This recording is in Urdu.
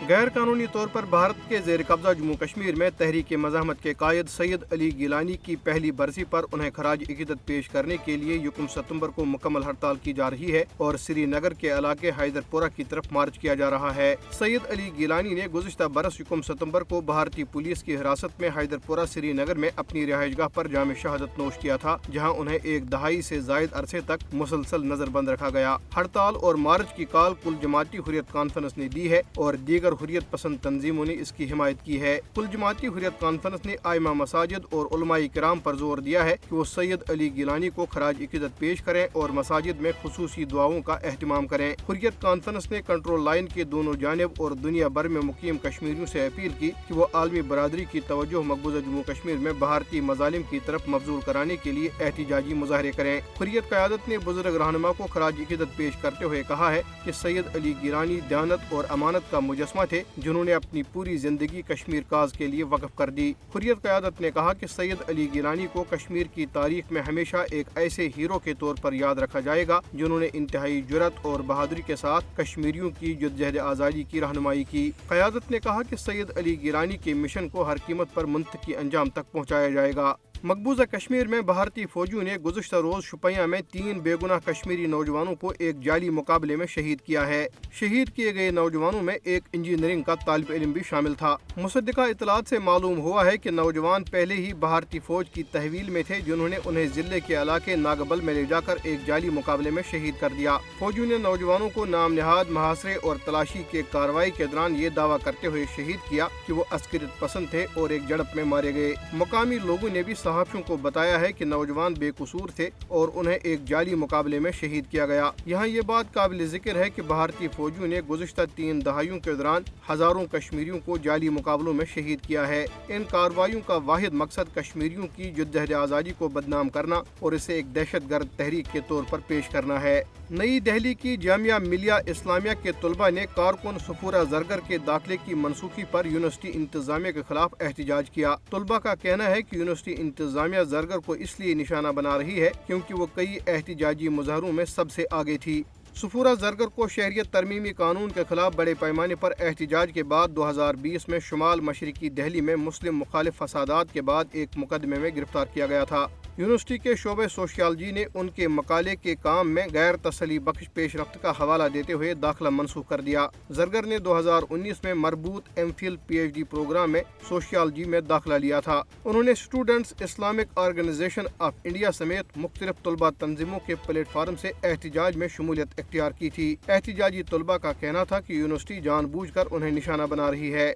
غیر قانونی طور پر بھارت کے زیر قبضہ جموں کشمیر میں تحریک مزاحمت کے قائد سید علی گیلانی کی پہلی برسی پر انہیں خراج عقیدت پیش کرنے کے لیے یکم ستمبر کو مکمل ہڑتال کی جا رہی ہے اور سری نگر کے علاقے حیدر پورہ کی طرف مارچ کیا جا رہا ہے۔ سید علی گیلانی نے گزشتہ برس یکم ستمبر کو بھارتی پولیس کی حراست میں حیدر پورہ سری نگر میں اپنی رہائش گاہ پر جام شہادت نوش کیا تھا، جہاں انہیں ایک دہائی سے زائد عرصے تک مسلسل نظر بند رکھا گیا۔ ہڑتال اور مارچ کی کال کل جماعتی حریت کانفرنس نے دی ہے اور دیگر حریت پسند تنظیموں نے اس کی حمایت کی ہے۔ کل جماعتی حریت کانفرنس نے ائمہ مساجد اور علماء کرام پر زور دیا ہے کہ وہ سید علی گیلانی کو خراج عقیدت پیش کریں اور مساجد میں خصوصی دعاؤں کا اہتمام کریں۔ حریت کانفرنس نے کنٹرول لائن کے دونوں جانب اور دنیا بھر میں مقیم کشمیریوں سے اپیل کی کہ وہ عالمی برادری کی توجہ مقبوضہ جموں کشمیر میں بھارتی مظالم کی طرف مبذول کرانے کے لیے احتجاجی مظاہرے کریں۔ حریت قیادت نے بزرگ رہنما کو خراج عقیدت پیش کرتے ہوئے کہا ہے کہ سید علی گیلانی دیانت اور امانت کا مجسمہ تھے، جنہوں نے اپنی پوری زندگی کشمیر کاز کے لیے وقف کر دی۔ حریت قیادت نے کہا کہ سید علی گیلانی کو کشمیر کی تاریخ میں ہمیشہ ایک ایسے ہیرو کے طور پر یاد رکھا جائے گا جنہوں نے انتہائی جرأت اور بہادری کے ساتھ کشمیریوں کی جدوجہد آزادی کی رہنمائی کی۔ قیادت نے کہا کہ سید علی گیلانی کے مشن کو ہر قیمت پر منطقی انجام تک پہنچایا جائے گا۔ مقبوضہ کشمیر میں بھارتی فوجیوں نے گزشتہ روز شوپیاں میں 3 بے گناہ کشمیری نوجوانوں کو ایک جعلی مقابلے میں شہید کیا ہے۔ شہید کیے گئے نوجوانوں میں ایک انجینئرنگ کا طالب علم بھی شامل تھا۔ مصدقہ اطلاعات سے معلوم ہوا ہے کہ نوجوان پہلے ہی بھارتی فوج کی تحویل میں تھے، جنہوں نے انہیں ضلع کے علاقے ناگبل میں لے جا کر ایک جعلی مقابلے میں شہید کر دیا۔ فوجیوں نے نوجوانوں کو نام نہاد محاصرے اور تلاشی کے کارروائی کے دوران یہ دعویٰ کرتے ہوئے شہید کیا کہ وہ عسکریت پسند تھے اور ایک جھڑپ میں مارے گئے۔ مقامی لوگوں نے بھی صحافیوں کو بتایا ہے کہ نوجوان بے قصور تھے اور انہیں ایک جعلی مقابلے میں شہید کیا گیا۔ یہاں یہ بات قابل ذکر ہے کہ بھارتی فوجیوں نے گزشتہ 3 دہائیوں کے دوران ہزاروں کشمیریوں کو جعلی مقابلوں میں شہید کیا ہے۔ ان کارروائیوں کا واحد مقصد کشمیریوں کی جدوجہد آزادی کو بدنام کرنا اور اسے ایک دہشت گرد تحریک کے طور پر پیش کرنا ہے۔ نئی دہلی کی جامعہ ملیہ اسلامیہ کے طلباء نے کارکن صفورہ زرگر کے داخلے کی منسوخی پر یونیورسٹی انتظامیہ کے خلاف احتجاج کیا۔ طلباء کا کہنا ہے کہ یونیورسٹی انتظامیہ زرگر کو اس لیے نشانہ بنا رہی ہے کیونکہ وہ کئی احتجاجی مظاہروں میں سب سے آگے تھی۔ صفورہ زرگر کو شہریت ترمیمی قانون کے خلاف بڑے پیمانے پر احتجاج کے بعد 2020 میں شمال مشرقی دہلی میں مسلم مخالف فسادات کے بعد ایک مقدمے میں گرفتار کیا گیا تھا۔ یونیورسٹی کے شعبہ سوشیالوجی نے ان کے مقالے کے کام میں غیر تسلی بخش پیش رفت کا حوالہ دیتے ہوئے داخلہ منسوخ کر دیا۔ زرگر نے 2019 میں مربوط M Phil P H D program میں سوشیالوجی میں داخلہ لیا تھا۔ انہوں نے students Islamic organization of India سمیت مختلف طلباء تنظیموں کے پلیٹ فارم سے احتجاج میں شمولیت اختیار کی تھی۔ احتجاجی طلباء کا کہنا تھا کہ یونیورسٹی جان بوجھ کر انہیں نشانہ بنا رہی ہے۔